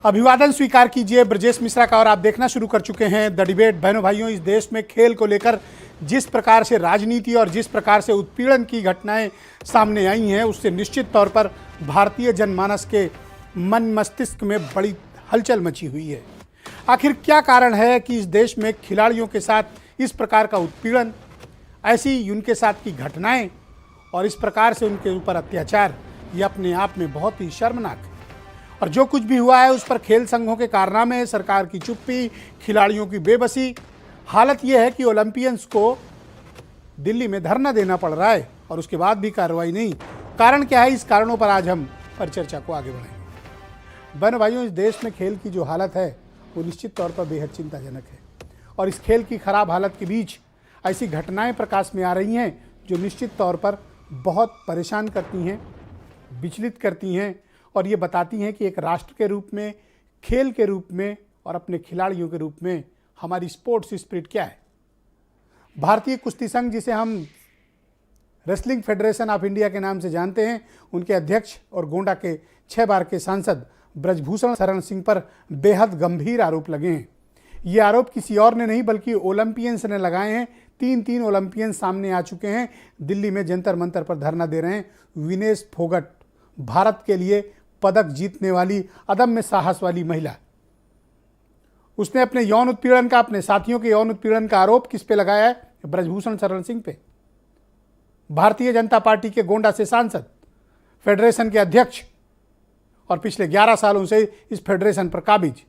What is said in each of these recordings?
अभिवादन स्वीकार कीजिए ब्रजेश मिश्रा का। और आप देखना शुरू कर चुके हैं द डिबेट। बहनों भाइयों, इस देश में खेल को लेकर जिस प्रकार से राजनीति और जिस प्रकार से उत्पीड़न की घटनाएं सामने आई हैं, उससे निश्चित तौर पर भारतीय जनमानस के मन मस्तिष्क में बड़ी हलचल मची हुई है। आखिर क्या कारण है कि इस देश में खिलाड़ियों के साथ इस प्रकार का उत्पीड़न, ऐसी उनके साथ की घटनाएं और इस प्रकार से उनके ऊपर अत्याचार, ये अपने आप में बहुत ही शर्मनाक है। और जो कुछ भी हुआ है उस पर खेल संघों के कारनामे, सरकार की चुप्पी, खिलाड़ियों की बेबसी। हालत यह है कि ओलंपियंस को दिल्ली में धरना देना पड़ रहा है और उसके बाद भी कार्रवाई नहीं। कारण क्या है? इस कारणों पर आज हम परिचर्चा को आगे बढ़ाएंगे। बहनों भाइयों, इस देश में खेल की जो हालत है वो निश्चित तौर पर बेहद चिंताजनक है। और इस खेल की खराब हालत के बीच ऐसी घटनाएं प्रकाश में आ रही हैं जो निश्चित तौर पर बहुत परेशान करती हैं, विचलित करती हैं और ये बताती हैं कि एक राष्ट्र के रूप में, खेल के रूप में और अपने खिलाड़ियों के रूप में हमारी स्पोर्ट्स स्पिरिट क्या है। भारतीय कुश्ती संघ, जिसे हम रेसलिंग फेडरेशन ऑफ इंडिया के नाम से जानते हैं, उनके अध्यक्ष और गोंडा के 6 बार के सांसद ब्रजभूषण शरण सिंह पर बेहद गंभीर आरोप लगे हैं। ये आरोप किसी और ने नहीं बल्कि ओलंपियंस ने लगाए हैं। 3 ओलंपियंस सामने आ चुके हैं, दिल्ली में जंतर मंतर पर धरना दे रहे हैं। विनेश फोगट, भारत के लिए पदक जीतने वाली अदम्य साहस वाली महिला, उसने अपने यौन उत्पीड़न का, अपने साथियों के यौन उत्पीड़न का आरोप किस पे लगाया है? ब्रजभूषण शरण सिंह पे। भारतीय जनता पार्टी के गोंडा से सांसद, फेडरेशन के अध्यक्ष और पिछले 11 सालों से इस फेडरेशन पर काबिज।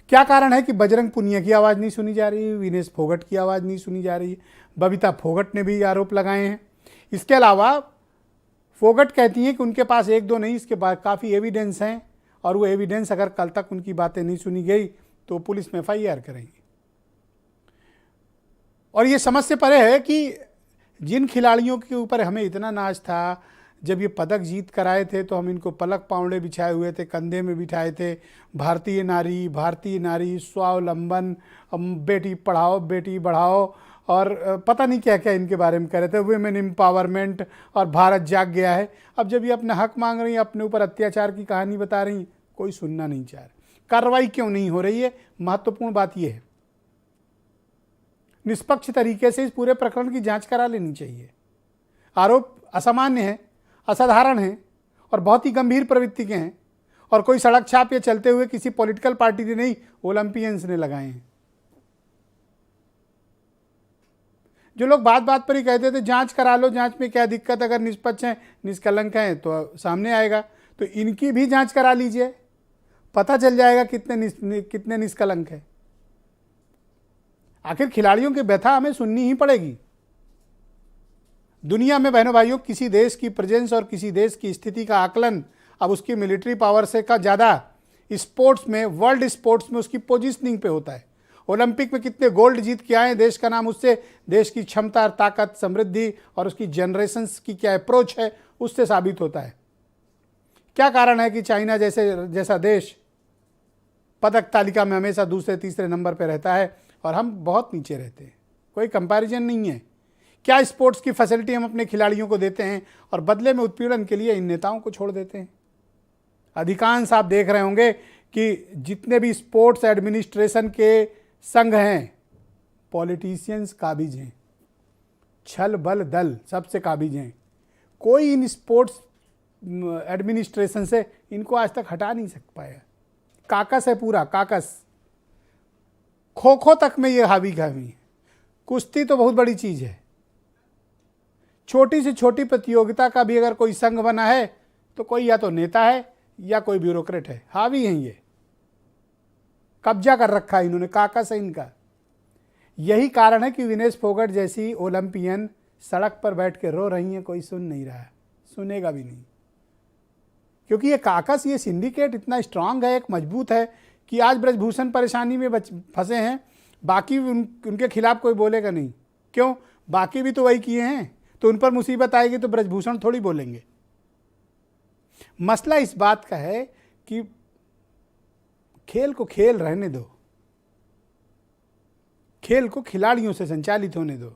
क्या कारण है कि बजरंग पुनिया की आवाज नहीं सुनी जा रही, विनेश फोगट की आवाज नहीं सुनी जा रही? बबीता फोगट ने भी आरोप लगाए हैं। इसके अलावा फोगट कहती हैं कि उनके पास 1-2 नहीं, इसके बाद काफ़ी एविडेंस हैं और वो एविडेंस अगर कल तक उनकी बातें नहीं सुनी गई तो पुलिस में FIR करेंगी। और ये समझ से परे है कि जिन खिलाड़ियों के ऊपर हमें इतना नाज था, जब ये पदक जीत कर आए थे तो हम इनको पलक पावड़े बिछाए हुए थे, कंधे में बिठाए थे। भारतीय नारी स्वावलंबन, बेटी पढ़ाओ बेटी बढ़ाओ और पता नहीं क्या क्या इनके बारे में कह रहे थे, वुमेन एम्पावरमेंट और भारत जाग गया है। अब जब ये अपना हक मांग रही हैं, अपने ऊपर अत्याचार की कहानी बता रही, कोई सुनना नहीं चाह रहा। कार्रवाई क्यों नहीं हो रही है? महत्वपूर्ण बात यह है, निष्पक्ष तरीके से इस पूरे प्रकरण की जांच करा लेनी चाहिए। आरोप असामान्य है, असाधारण है और बहुत ही गंभीर प्रवृत्ति के हैं और कोई सड़क छाप या चलते हुए किसी पॉलिटिकल पार्टी ने नहीं, ओलंपियंस ने लगाए हैं। जो लोग बात बात पर ही कहते थे जांच करा लो, जांच में क्या दिक्कत, अगर निष्पक्ष हैं, निष्कलंक हैं तो सामने आएगा। तो इनकी भी जांच करा लीजिए, पता चल जाएगा कितने निष्कलंक है। आखिर खिलाड़ियों की व्यथा हमें सुननी ही पड़ेगी। दुनिया में बहनों भाइयों, किसी देश की प्रेजेंस और किसी देश की स्थिति का आकलन अब उसकी मिलिट्री पावर से का ज़्यादा स्पोर्ट्स में, वर्ल्ड स्पोर्ट्स में उसकी पोजीशनिंग पे होता है। ओलंपिक में कितने गोल्ड जीत के आए देश का नाम, उससे देश की क्षमता, ताकत, समृद्धि और उसकी जनरेशंस की क्या अप्रोच है उससे साबित होता है। क्या कारण है कि चाइना जैसा देश पदक तालिका में हमेशा दूसरे तीसरे नंबर पर रहता है और हम बहुत नीचे रहते हैं? कोई कंपैरिजन नहीं है। क्या स्पोर्ट्स की फैसिलिटी हम अपने खिलाड़ियों को देते हैं और बदले में उत्पीड़न के लिए इन नेताओं को छोड़ देते हैं? अधिकांश आप देख रहे होंगे कि जितने भी स्पोर्ट्स एडमिनिस्ट्रेशन के संघ हैं, पॉलिटिशियंस काबिज हैं, छल बल दल सबसे काबिज हैं। कोई इन स्पोर्ट्स एडमिनिस्ट्रेशन से इनको आज तक हटा नहीं सक पाया। काकस है पूरा, काकस। खो खो तक में ये हावी है। कुश्ती तो बहुत बड़ी चीज़ है। छोटी से छोटी प्रतियोगिता का भी अगर कोई संघ बना है तो कोई या तो नेता है या कोई ब्यूरोक्रेट है, हावी हैं। ये कब्जा कर रखा है इन्होंने, काकस है इनका। यही कारण है कि विनेश फोगट जैसी ओलंपियन सड़क पर बैठ के रो रही हैं, कोई सुन नहीं रहा है, सुनेगा भी नहीं। क्योंकि ये काकस, ये सिंडिकेट इतना स्ट्रांग है, एक मजबूत है कि आज ब्रजभूषण परेशानी में फंसे हैं, बाकी उनके खिलाफ कोई बोलेगा नहीं। क्यों? बाकी भी तो वही किए हैं। तो उन पर मुसीबत आएगी तो ब्रजभूषण थोड़ी बोलेंगे। मसला इस बात का है कि खेल को खेल रहने दो, खेल को खिलाड़ियों से संचालित होने दो।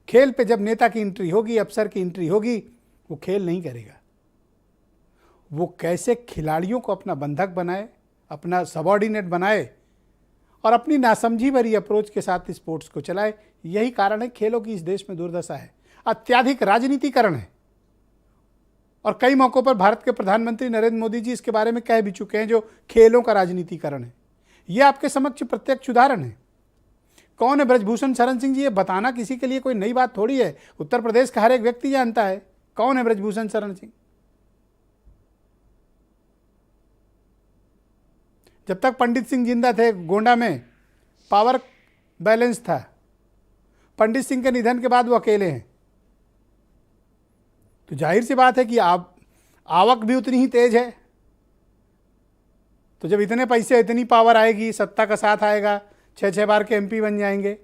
खेल पे जब नेता की एंट्री होगी, अफसर की एंट्री होगी, वो खेल नहीं करेगा, वो कैसे खिलाड़ियों को अपना बंधक बनाए, अपना सबॉर्डिनेट बनाए और अपनी नासमझी भरी अप्रोच के साथ स्पोर्ट्स को चलाए। यही कारण है खेलों की इस देश में दुर्दशा है। अत्यधिक राजनीतिकरण है और कई मौक़ों पर भारत के प्रधानमंत्री नरेंद्र मोदी जी इसके बारे में कह भी चुके हैं, जो खेलों का राजनीतिकरण है। यह आपके समक्ष प्रत्यक्ष उदाहरण है। कौन है ब्रजभूषण शरण सिंह जी? ये बताना किसी के लिए कोई नई बात थोड़ी है। उत्तर प्रदेश का हर एक व्यक्ति जानता है कौन है ब्रजभूषण शरण सिंह। जब तक पंडित सिंह जिंदा थे, गोंडा में पावर बैलेंस था। पंडित सिंह के निधन के बाद वो अकेले हैं, तो जाहिर सी बात है कि आवक भी उतनी ही तेज है। तो जब इतने पैसे, इतनी पावर आएगी, सत्ता का साथ आएगा, 6-6 बार के एमपी बन जाएंगे,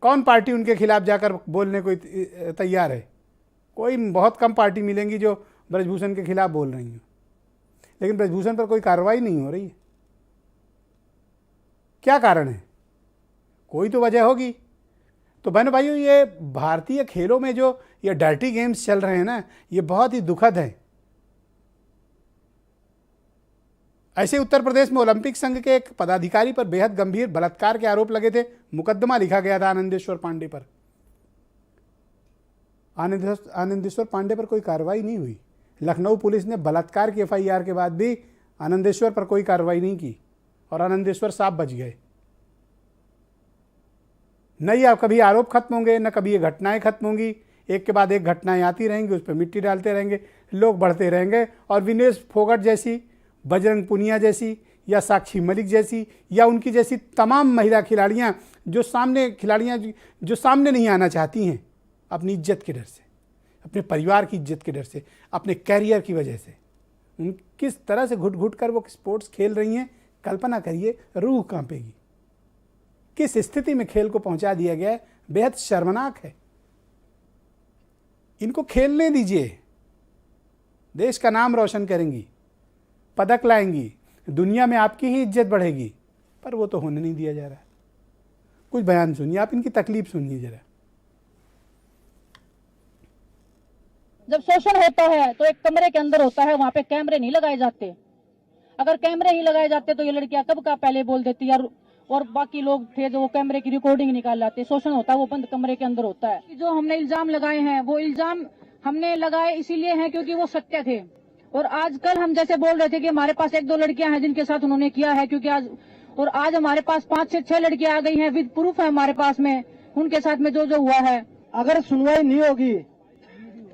कौन पार्टी उनके खिलाफ जाकर बोलने को तैयार है? कोई बहुत कम पार्टी मिलेंगी जो ब्रजभूषण के खिलाफ बोल रही हैं, लेकिन ब्रजभूषण पर कोई कार्रवाई नहीं हो रही है। क्या कारण है? कोई तो वजह होगी। तो बहनों भाइयों, ये भारतीय खेलों में जो ये डर्टी गेम्स चल रहे हैं ना, ये बहुत ही दुखद है। ऐसे उत्तर प्रदेश में ओलंपिक संघ के एक पदाधिकारी पर बेहद गंभीर बलात्कार के आरोप लगे थे। मुकदमा लिखा गया था आनंदेश्वर पांडे पर। आनंदेश्वर पांडे पर कोई कार्रवाई नहीं हुई। लखनऊ पुलिस ने बलात्कार की एफआईआर के बाद भी आनंदेश्वर पर कोई कार्रवाई नहीं की और आनंदेश्वर साफ बच गए। न ही कभी आरोप खत्म होंगे, न कभी ये घटनाएं खत्म होंगी। एक के बाद एक घटनाएं आती रहेंगी, उस पर मिट्टी डालते रहेंगे, लोग बढ़ते रहेंगे और विनेश फोगाट जैसी, बजरंग पुनिया जैसी या साक्षी मलिक जैसी या उनकी जैसी तमाम महिला खिलाड़ियां जो सामने नहीं आना चाहती हैं, अपनी इज्जत के डर से, अपने परिवार की इज्जत के डर से, अपने कैरियर की वजह से, उन किस तरह से घुट घुट कर वो स्पोर्ट्स खेल रही हैं, कल्पना करिए, रूह कांपेगी। किस स्थिति में खेल को पहुंचा दिया गया है, बेहद शर्मनाक है। इनको खेलने दीजिए, देश का नाम रोशन करेंगी, पदक लाएंगी, दुनिया में आपकी ही इज्जत बढ़ेगी, पर वो तो होने नहीं दिया जा रहा। कुछ बयान सुनिए, आप इनकी तकलीफ सुनिए जरा। जब शोषण होता है तो एक कमरे के अंदर होता है, वहां पे कैमरे नहीं लगाए जाते। अगर कैमरे ही लगाए जाते तो ये लड़कियां कब का पहले बोल देती यार, और बाकी लोग थे जो वो कैमरे की रिकॉर्डिंग निकाल लाते। शोषण होता है वो बंद कमरे के अंदर होता है। जो हमने इल्जाम लगाए हैं वो इल्जाम हमने लगाए इसीलिए हैं क्योंकि वो सत्य थे। और आजकल हम जैसे बोल रहे थे कि हमारे पास 1-2 लड़कियां हैं जिनके साथ उन्होंने किया है, क्योंकि आज हमारे पास 5 से 6 लड़कियां आ गई हैं, विद प्रूफ है हमारे पास में, उनके साथ में जो हुआ है। अगर सुनवाई नहीं होगी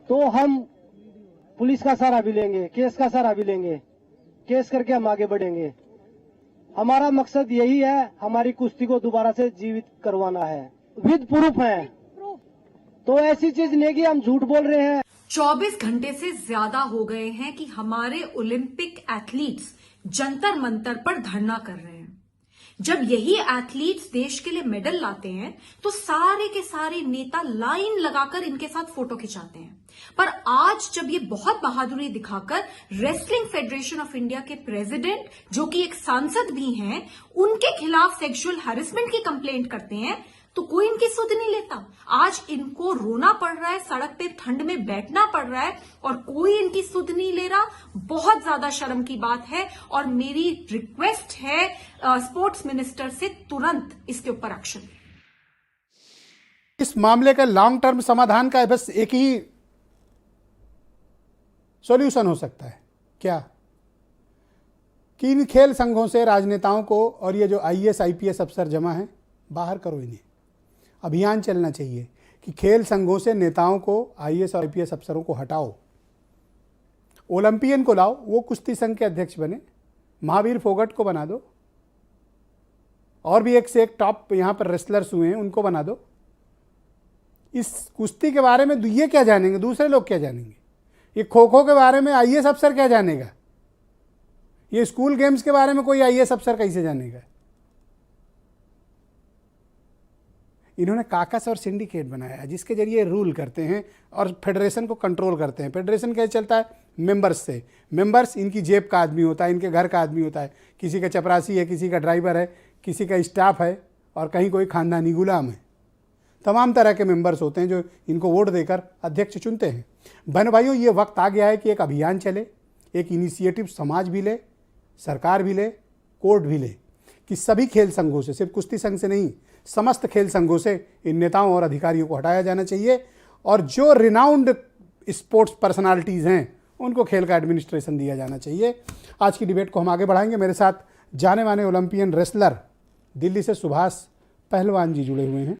तो हम पुलिस का सहारा भी लेंगे, केस का सहारा भी लेंगे, केस करके हम आगे बढ़ेंगे। हमारा मकसद यही है, हमारी कुश्ती को दोबारा से जीवित करवाना है, विद प्रूफ है। तो ऐसी चीज नहीं कि हम झूठ बोल रहे हैं। 24 घंटे से ज्यादा हो गए हैं कि हमारे ओलंपिक एथलीट्स जंतर मंतर पर धरना कर रहे हैं। जब यही एथलीट्स देश के लिए मेडल लाते हैं तो सारे के सारे नेता लाइन लगाकर इनके साथ फोटो खिंचाते हैं। पर आज जब ये बहुत बहादुरी दिखाकर रेसलिंग फेडरेशन ऑफ इंडिया के प्रेसिडेंट, जो कि एक सांसद भी हैं, उनके खिलाफ सेक्सुअल हैरेसमेंट की कंप्लेंट करते हैं, तो कोई इनकी सुध नहीं लेता। आज इनको रोना पड़ रहा है, सड़क पे ठंड में बैठना पड़ रहा है और कोई इनकी सुध नहीं ले रहा। बहुत ज्यादा शर्म की बात है और मेरी रिक्वेस्ट है स्पोर्ट्स मिनिस्टर से तुरंत इसके ऊपर एक्शन। इस मामले का लॉन्ग टर्म समाधान का बस एक ही सॉल्यूशन हो सकता है, क्या? कि इन खेल संघों से राजनेताओं को और ये जो आईएएस आईपीएस अफसर जमा हैं, बाहर करो इन्हें। अभियान चलना चाहिए कि खेल संघों से नेताओं को, आईएएस और आईपीएस अफसरों को हटाओ, ओलंपियन को लाओ, वो कुश्ती संघ के अध्यक्ष बने, महावीर फोगट को बना दो, और भी एक से एक टॉप यहाँ पर रेसलर्स हुए हैं उनको बना दो। इस कुश्ती के बारे में ये क्या जानेंगे, दूसरे लोग क्या जानेंगे? ये खो खो के बारे में आईएएस अफसर क्या जानेगा? ये स्कूल गेम्स के बारे में कोई आईएएस अफसर कैसे जानेगा? इन्होंने काकस और सिंडिकेट बनाया जिसके जरिए रूल करते हैं और फेडरेशन को कंट्रोल करते हैं। फेडरेशन कैसे चलता है? मेंबर्स से। मेंबर्स इनकी जेब का आदमी होता है, इनके घर का आदमी होता है, किसी का चपरासी है, किसी का ड्राइवर है, किसी का स्टाफ है और कहीं कोई खानदानी गुलाम है। तमाम तरह के मेंबर्स होते हैं जो इनको वोट देकर अध्यक्ष चुनते हैं। बहनों भाइयों, ये वक्त आ गया है कि एक अभियान चले, एक इनिशिएटिव समाज भी ले, सरकार भी ले, कोर्ट भी ले कि सभी खेल संघों से, सिर्फ कुश्ती संघ से नहीं, समस्त खेल संघों से इन नेताओं और अधिकारियों को हटाया जाना चाहिए और जो रिनाउंड स्पोर्ट्स पर्सनालिटीज़ हैं उनको खेल का एडमिनिस्ट्रेशन दिया जाना चाहिए। आज की डिबेट को हम आगे बढ़ाएंगे। मेरे साथ जाने माने ओलंपियन रेसलर दिल्ली से सुभाष पहलवान जी जुड़े हुए हैं।